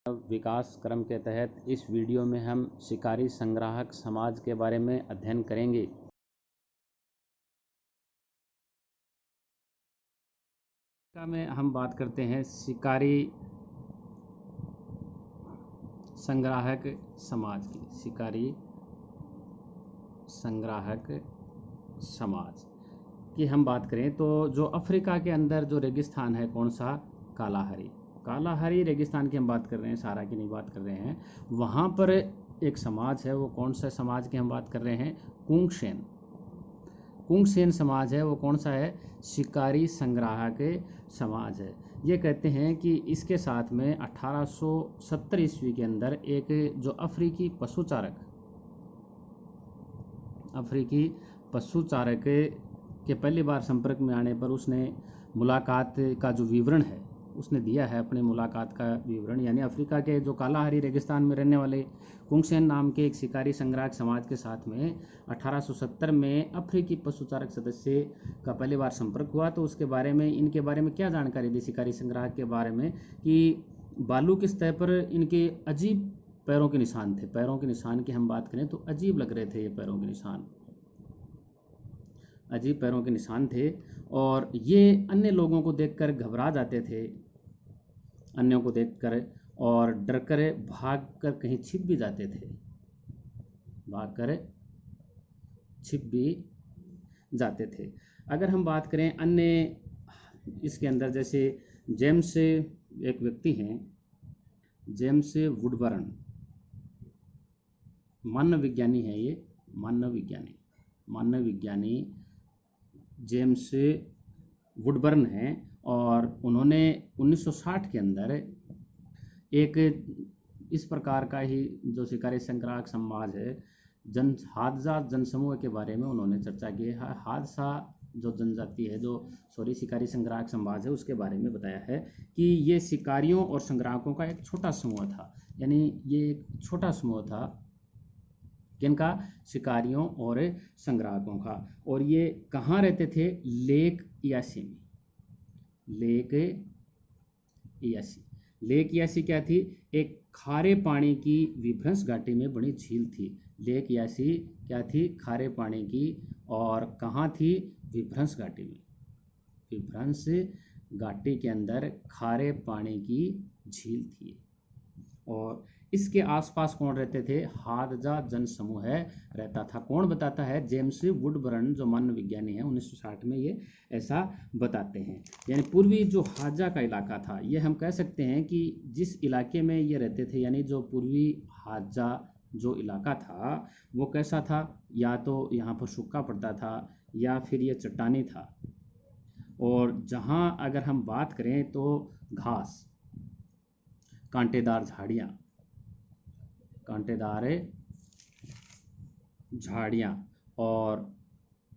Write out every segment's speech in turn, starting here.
विकास क्रम के तहत इस वीडियो में हम शिकारी संग्राहक समाज के बारे में अध्ययन करेंगे। में हम बात करते हैं शिकारी संग्राहक समाज की। शिकारी संग्राहक समाज की हम बात करें तो जो अफ्रीका के अंदर जो रेगिस्तान है, कौन सा? कालाहारी रेगिस्तान की हम बात कर रहे हैं, सहारा की नहीं बात कर रहे हैं। वहाँ पर एक समाज है, वो कौन सा समाज की हम बात कर रहे हैं? कुंगसेन समाज है। वो कौन सा है? शिकारी संग्राहक समाज है। ये कहते हैं कि इसके साथ में 1870 ईस्वी के अंदर एक जो अफ्रीकी पशुचारक के पहली बार संपर्क में आने पर उसने मुलाकात का जो विवरण है उसने दिया है, अपने मुलाकात का विवरण। यानी अफ्रीका के जो कालाहारी रेगिस्तान में रहने वाले कुंगसेन नाम के एक शिकारी संग्राहक समाज के साथ में 1870 में अफ्रीकी पशुचारक सदस्य का पहली बार संपर्क हुआ। तो उसके बारे में, इनके बारे में क्या जानकारी दी शिकारी संग्राहक के बारे में कि बालू की सतह पर इनके अजीब पैरों के निशान थे। पैरों के निशान की हम बात करें तो अजीब लग रहे थे। ये पैरों के निशान अजीब पैरों के निशान थे और ये अन्य लोगों को देखकर घबरा जाते थे, अन्यों को देखकर, और डरकर भागकर कहीं छिप भी जाते थे, अगर हम बात करें अन्य इसके अंदर, जैसे जेम्स एक व्यक्ति हैं, जेम्स वुडबर्न, मानव विज्ञानी है। ये मानव विज्ञानी जेम्स वुडबर्न हैं और उन्होंने 1960 के अंदर एक इस प्रकार का ही जो शिकारी संग्राहक समाज है, हादसा जनसमूह के बारे में उन्होंने चर्चा की है। हादसा जो जनजाति है, शिकारी संग्राहक समाज है, उसके बारे में बताया है कि ये शिकारियों और संग्राहकों का एक छोटा समूह था। यानी ये एक छोटा समूह था, किनका? शिकारियों और संग्राहकों का। और ये कहाँ रहते थे? लेक यासी क्या थी? एक खारे पानी की विभ्रंश घाटी में बनी झील थी। लेक यासी क्या थी? खारे पानी की। और कहाँ थी? विभ्रंश घाटी के अंदर खारे पानी की झील थी। और इसके आसपास कौन रहते थे? हादजा जनसमूह रहता था। कौन बताता है? जेम्स वुडबर्न, जो मानव विज्ञानी है, 1960 में ये ऐसा बताते हैं। यानी पूर्वी जो हादजा का इलाका था, ये हम कह सकते हैं कि जिस इलाके में ये रहते थे, यानी जो पूर्वी हादजा जो इलाका था वो कैसा था? या तो यहाँ पर सूखा पड़ता था या फिर ये चट्टानी था। और जहाँ अगर हम बात करें तो घास, कांटेदार झाड़ियाँ, और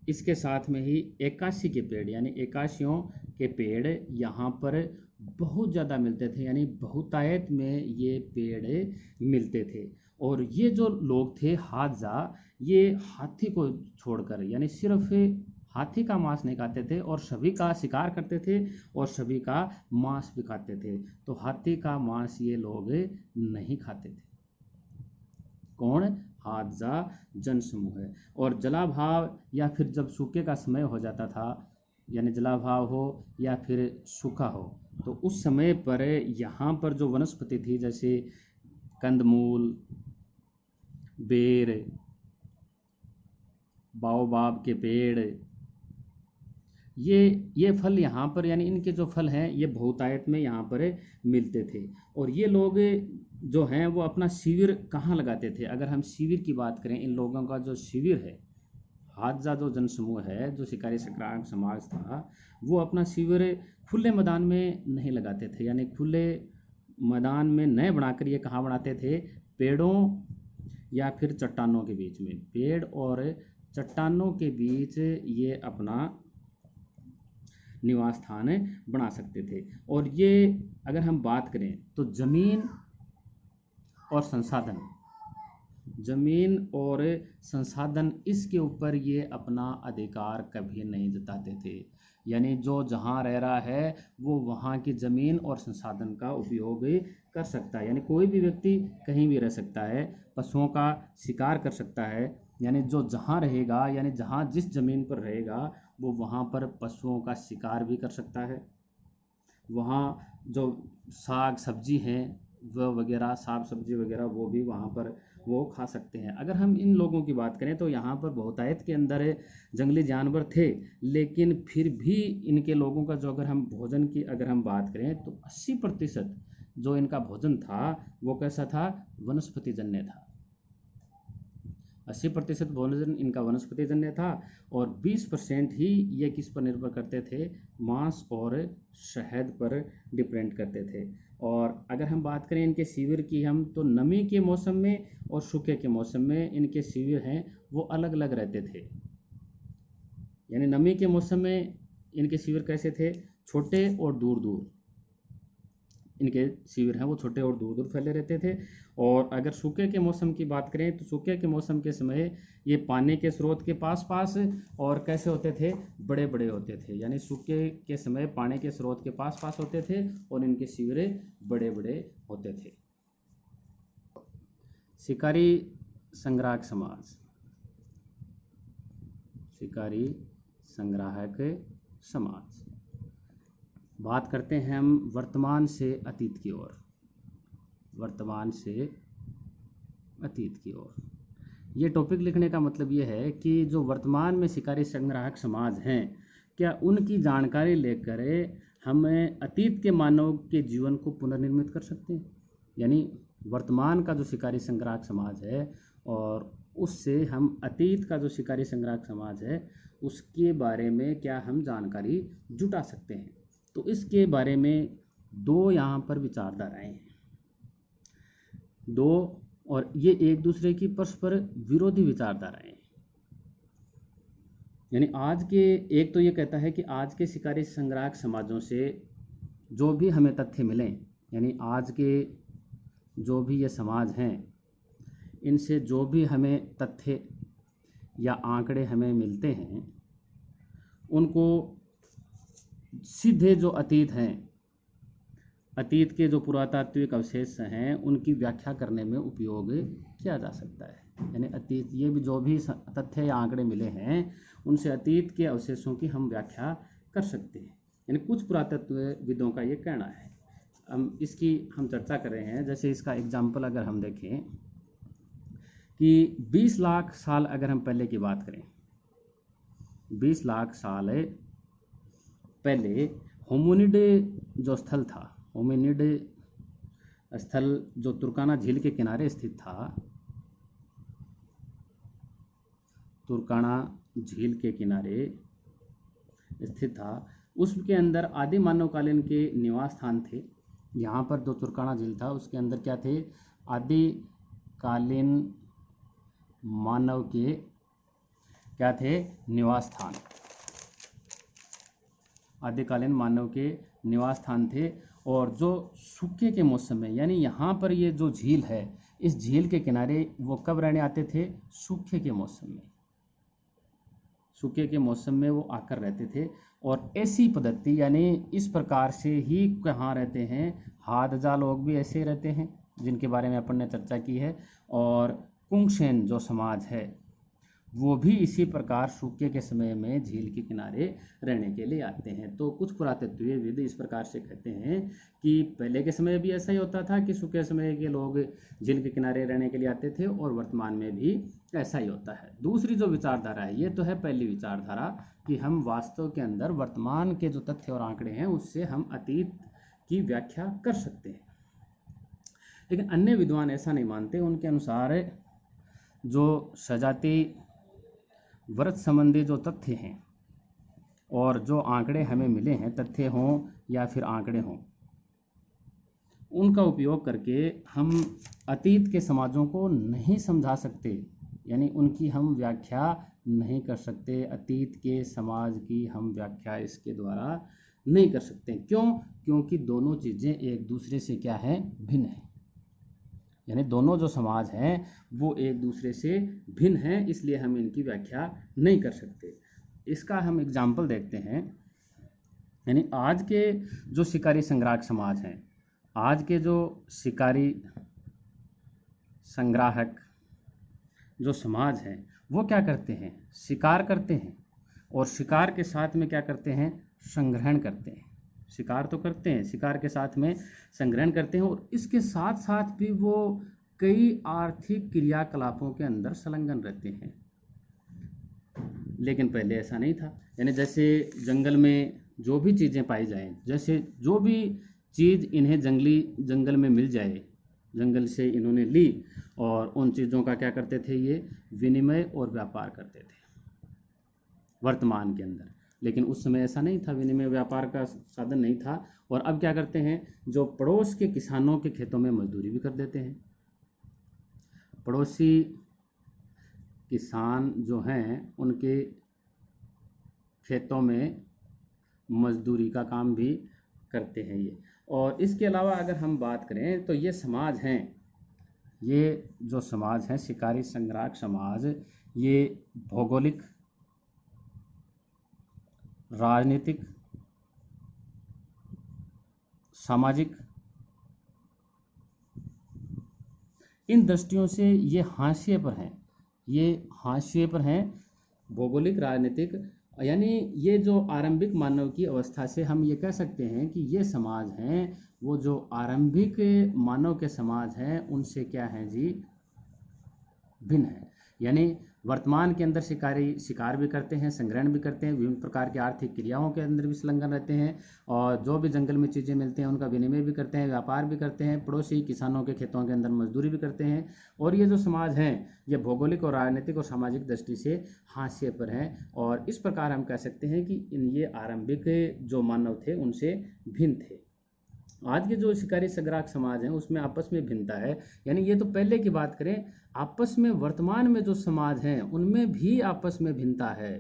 इसके साथ में ही एकासी के पेड़, यानी एकासियों के पेड़ यहाँ पर बहुत ज़्यादा मिलते थे। यानी बहुतायत में ये पेड़ मिलते थे। और ये जो लोग थे हादजा, ये हाथी को छोड़कर, यानी सिर्फ हाथी का मांस नहीं खाते थे और सभी का शिकार करते थे और सभी का मांस भी खाते थे। तो हाथी का मांस ये लोग नहीं खाते थे। कौन? हादजा जनसमूह है। और जलाभाव या फिर जब सूखे का समय हो जाता था, यानी जलाभाव हो या फिर सूखा हो, तो उस समय पर यहाँ पर जो वनस्पति थी, जैसे कंदमूल, बेर, बाओबाब के पेड़, ये फल यहाँ पर, यानी इनके जो फल हैं ये बहुतायत में यहाँ पर मिलते थे। और ये लोग जो हैं वो अपना शिविर कहाँ लगाते थे? अगर हम शिविर की बात करें, इन लोगों का जो शिविर है, हादजा जो जनसमूह है, जो शिकारी संग्राहक समाज था, वो अपना शिविर खुले मैदान में नहीं लगाते थे। यानी खुले मैदान में न बनाकर ये कहाँ बनाते थे? पेड़ों या फिर चट्टानों के बीच में, पेड़ और चट्टानों के बीच ये अपना निवास स्थान बना सकते थे। और ये अगर हम बात करें तो जमीन और संसाधन इसके ऊपर ये अपना अधिकार कभी नहीं जताते थे। यानी जो जहाँ रह रहा है वो वहाँ की ज़मीन और संसाधन का उपयोग कर सकता है, यानी कोई भी व्यक्ति कहीं भी रह सकता है, पशुओं का शिकार कर सकता है, यानी जो जहाँ रहेगा, यानी जहाँ जिस ज़मीन पर रहेगा वो वहाँ पर पशुओं का शिकार भी कर सकता है। वहाँ जो साग सब्जी हैं वह वगैरह, साग सब्जी वगैरह वो भी वहाँ पर वो खा सकते हैं। अगर हम इन लोगों की बात करें तो यहाँ पर बहुतायत के अंदर जंगली जानवर थे, लेकिन फिर भी इनके लोगों का जो, अगर हम भोजन की अगर हम बात करें तो 80% जो इनका भोजन था वो कैसा था, वनस्पति जन्य था। 80% भोजन इनका वनस्पति जन्य था और 20% ही ये किस पर निर्भर करते थे, मांस और शहद पर डिपेंड करते थे। और अगर हम बात करें इनके शिविर की हम, तो नमी के मौसम में और सूखे के मौसम में इनके शिविर हैं वो अलग अलग रहते थे। यानी नमी के मौसम में इनके शिविर कैसे थे, छोटे और दूर दूर इनके शिविर हैं वो छोटे और दूर दूर फैले रहते थे। और अगर सूखे के मौसम की बात करें तो सूखे के मौसम के समय ये पानी के स्रोत के पास पास और कैसे होते थे, बड़े बड़े होते थे। यानी सूखे के समय पानी के स्रोत के पास पास होते थे और इनके शिविर बड़े बड़े होते थे। शिकारी संग्राहक समाज, शिकारी संग्राहक समाज। बात करते हैं हम वर्तमान से अतीत की ओर, वर्तमान से अतीत की ओर। ये टॉपिक लिखने का मतलब ये है कि जो वर्तमान में शिकारी संग्राहक समाज हैं, क्या उनकी जानकारी लेकर हम अतीत के मानव के जीवन को पुनर्निर्मित कर सकते हैं। यानी वर्तमान का जो शिकारी संग्राहक समाज है और उससे हम अतीत का जो शिकारी संग्राहक समाज है उसके बारे में क्या हम जानकारी जुटा सकते हैं। तो इसके बारे में दो यहाँ पर विचारधाराएं हैं, दो, और ये एक दूसरे की परस्पर विरोधी विचारधाराएं हैं। यानी आज के, एक तो ये कहता है कि आज के शिकारी संग्राहक समाजों से जो भी हमें तथ्य मिलें, यानी आज के जो भी ये समाज हैं इनसे जो भी हमें तथ्य या आंकड़े हमें मिलते हैं उनको सीधे जो अतीत हैं, अतीत के जो पुरातात्विक अवशेष हैं उनकी व्याख्या करने में उपयोग किया जा सकता है। यानी अतीत, ये भी जो भी तथ्य या आंकड़े मिले हैं उनसे अतीत के अवशेषों की हम व्याख्या कर सकते हैं। यानी कुछ पुरातत्वविदों का ये कहना है। हम इसकी हम चर्चा कर रहे हैं। जैसे इसका एग्जाम्पल अगर हम देखें कि 20 लाख साल अगर हम पहले की बात करें, 20 लाख साल पहले होमिनिड जो स्थल था, होमिनिड स्थल जो तुर्काना झील के किनारे स्थित था, तुर्काना झील के किनारे स्थित था, उसके अंदर आदि मानवकालीन के निवास स्थान थे। यहाँ पर जो तुर्काना झील था उसके अंदर क्या थे, आदिकालीन मानव के क्या थे, निवास स्थान, आदिकालीन मानव के निवास स्थान थे। और जो सूखे के मौसम में, यानी यहाँ पर ये जो झील है इस झील के किनारे वो कब रहने आते थे, सूखे के मौसम में, सूखे के मौसम में वो आकर रहते थे। और ऐसी पद्धति, यानी इस प्रकार से ही कहाँ रहते हैं, हादजा लोग भी ऐसे ही रहते हैं जिनके बारे में अपन ने चर्चा की है। और कुंगसेन जो समाज है वो भी इसी प्रकार सूखे के समय में झील के किनारे रहने के लिए आते हैं। तो कुछ पुरातत्वविद इस प्रकार से कहते हैं कि पहले के समय भी ऐसा ही होता था कि सूखे समय के लोग झील के किनारे रहने के लिए आते थे और वर्तमान में भी ऐसा ही होता है। दूसरी जो विचारधारा है, ये तो है पहली विचारधारा कि हम वास्तव के अंदर वर्तमान के जो तथ्य और आंकड़े हैं उससे हम अतीत की व्याख्या कर सकते हैं। लेकिन अन्य विद्वान ऐसा नहीं मानते। उनके अनुसार जो सजाती व्रत संबंधी जो तथ्य हैं और जो आंकड़े हमें मिले हैं, तथ्य हों या फिर आंकड़े हों, उनका उपयोग करके हम अतीत के समाजों को नहीं समझा सकते, यानी उनकी हम व्याख्या नहीं कर सकते। अतीत के समाज की हम व्याख्या इसके द्वारा नहीं कर सकते। क्यों? क्योंकि दोनों चीज़ें एक दूसरे से क्या है, भिन्न है। यानी दोनों जो समाज हैं वो एक दूसरे से भिन्न हैं, इसलिए हम इनकी व्याख्या नहीं कर सकते। इसका हम एग्जाम्पल देखते हैं। यानी आज के जो शिकारी संग्राहक समाज हैं, आज के जो शिकारी संग्राहक जो समाज है वो क्या करते हैं, शिकार करते हैं, और शिकार के साथ में क्या करते हैं, संग्रहण करते हैं। शिकार तो करते हैं, शिकार के साथ में संग्रहण करते हैं, और इसके साथ साथ भी वो कई आर्थिक क्रियाकलापों के अंदर संलग्न रहते हैं। लेकिन पहले ऐसा नहीं था, यानी जैसे जंगल में जो भी चीज़ें पाई जाएं, जैसे जो भी चीज़ इन्हें जंगल में मिल जाए, जंगल से इन्होंने ली, और उन चीज़ों का क्या करते थे, ये विनिमय और व्यापार करते थे वर्तमान के अंदर। लेकिन उस समय ऐसा नहीं था, विनिमय व्यापार का साधन नहीं था। और अब क्या करते हैं, जो पड़ोस के किसानों के खेतों में मजदूरी भी कर देते हैं। पड़ोसी किसान जो हैं उनके खेतों में मजदूरी का काम भी करते हैं ये। और इसके अलावा अगर हम बात करें तो ये समाज हैं, ये जो समाज है शिकारी संग्राहक समाज, ये भौगोलिक, राजनीतिक, सामाजिक, इन दृष्टियों से ये हाशिए पर हैं, ये हाशिए पर हैं। भौगोलिक, राजनीतिक, यानी ये जो आरंभिक मानव की अवस्था से हम ये कह सकते हैं कि ये समाज हैं, वो जो आरंभिक मानव के समाज हैं उनसे क्या हैं जी, भिन्न है। यानी वर्तमान के अंदर शिकार भी करते हैं, संग्रहण भी करते हैं, विभिन्न प्रकार की आर्थिक क्रियाओं के अंदर भी संलग्न रहते हैं, और जो भी जंगल में चीज़ें मिलती हैं उनका विनिमय भी करते हैं, व्यापार भी करते हैं, पड़ोसी किसानों के खेतों के अंदर मजदूरी भी करते हैं। और ये जो समाज हैं ये भौगोलिक और राजनीतिक और सामाजिक दृष्टि से हाशिए पर हैं। और इस प्रकार हम कह सकते हैं कि ये आरंभिक जो मानव थे उनसे भिन्न थे। आज के जो शिकारी संग्राहक समाज हैं उसमें आपस में भिन्नता है, यानी ये तो पहले की बात करें, आपस में वर्तमान में जो समाज हैं उनमें भी आपस में भिन्नता है।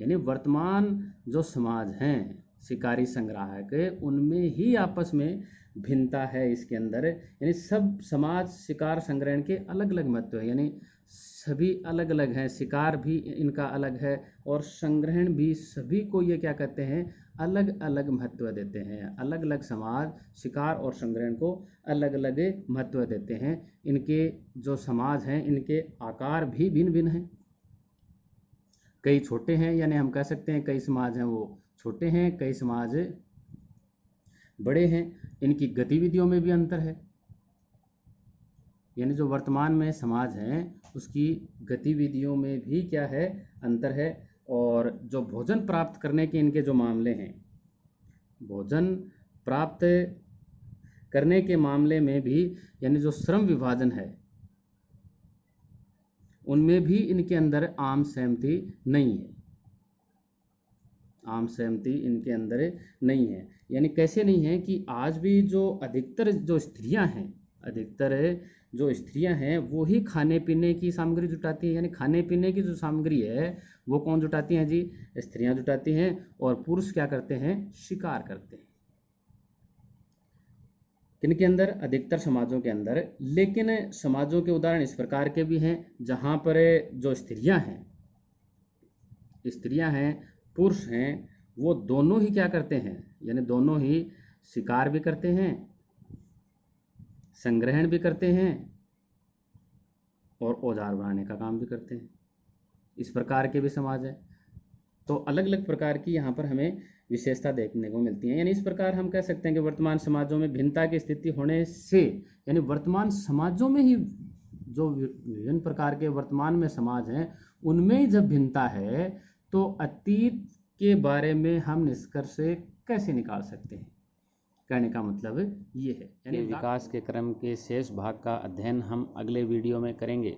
यानी वर्तमान जो समाज हैं शिकारी संग्राहक, उनमें ही आपस में भिन्नता है इसके अंदर। यानी सब समाज शिकार संग्रहण के अलग अलग महत्व है, यानी सभी अलग अलग हैं, शिकार भी इनका अलग है और संग्रहण भी, सभी को ये क्या कहते हैं, अलग अलग महत्व देते हैं। अलग अलग समाज शिकार और संग्रहण को अलग अलग महत्व देते हैं। इनके जो समाज हैं इनके आकार भी भिन्न भिन्न हैं, कई छोटे हैं, यानी हम कह सकते हैं कई समाज हैं वो छोटे हैं, कई समाज बड़े हैं। इनकी गतिविधियों में भी अंतर है, यानी जो वर्तमान में समाज हैं उसकी गतिविधियों में भी क्या है, अंतर है। और जो भोजन प्राप्त करने के इनके जो मामले हैं, भोजन प्राप्त करने के मामले में भी, यानी जो श्रम विभाजन है उनमें भी इनके अंदर आम सहमति नहीं है, आम सहमति इनके अंदर नहीं है। यानी कैसे नहीं है कि आज भी जो अधिकतर जो स्त्रियां हैं, अधिकतर जो स्त्रियां हैं वो ही खाने पीने की सामग्री जुटाती हैं। यानी खाने पीने की जो सामग्री है वो कौन जुटाती हैं जी, स्त्रियां जुटाती हैं, और पुरुष क्या करते हैं, शिकार करते हैं इनके अंदर, अधिकतर समाजों के अंदर। लेकिन समाजों के उदाहरण इस प्रकार के भी हैं जहाँ पर जो स्त्रियां हैं, पुरुष हैं, वो दोनों ही क्या करते हैं, यानी दोनों ही शिकार भी करते हैं, संग्रहण भी करते हैं, और औजार बनाने का काम भी करते हैं। इस प्रकार के भी समाज है। तो अलग अलग प्रकार की यहाँ पर हमें विशेषता देखने को मिलती है। यानी इस प्रकार हम कह सकते हैं कि वर्तमान समाजों में भिन्नता की स्थिति होने से, यानी वर्तमान समाजों में ही जो विभिन्न प्रकार के वर्तमान में समाज हैं उनमें ही जब भिन्नता है तो अतीत के बारे में हम निष्कर्ष कैसे निकाल सकते हैं, कहने का मतलब ये है। यानी विकास के क्रम के शेष भाग का अध्ययन हम अगले वीडियो में करेंगे।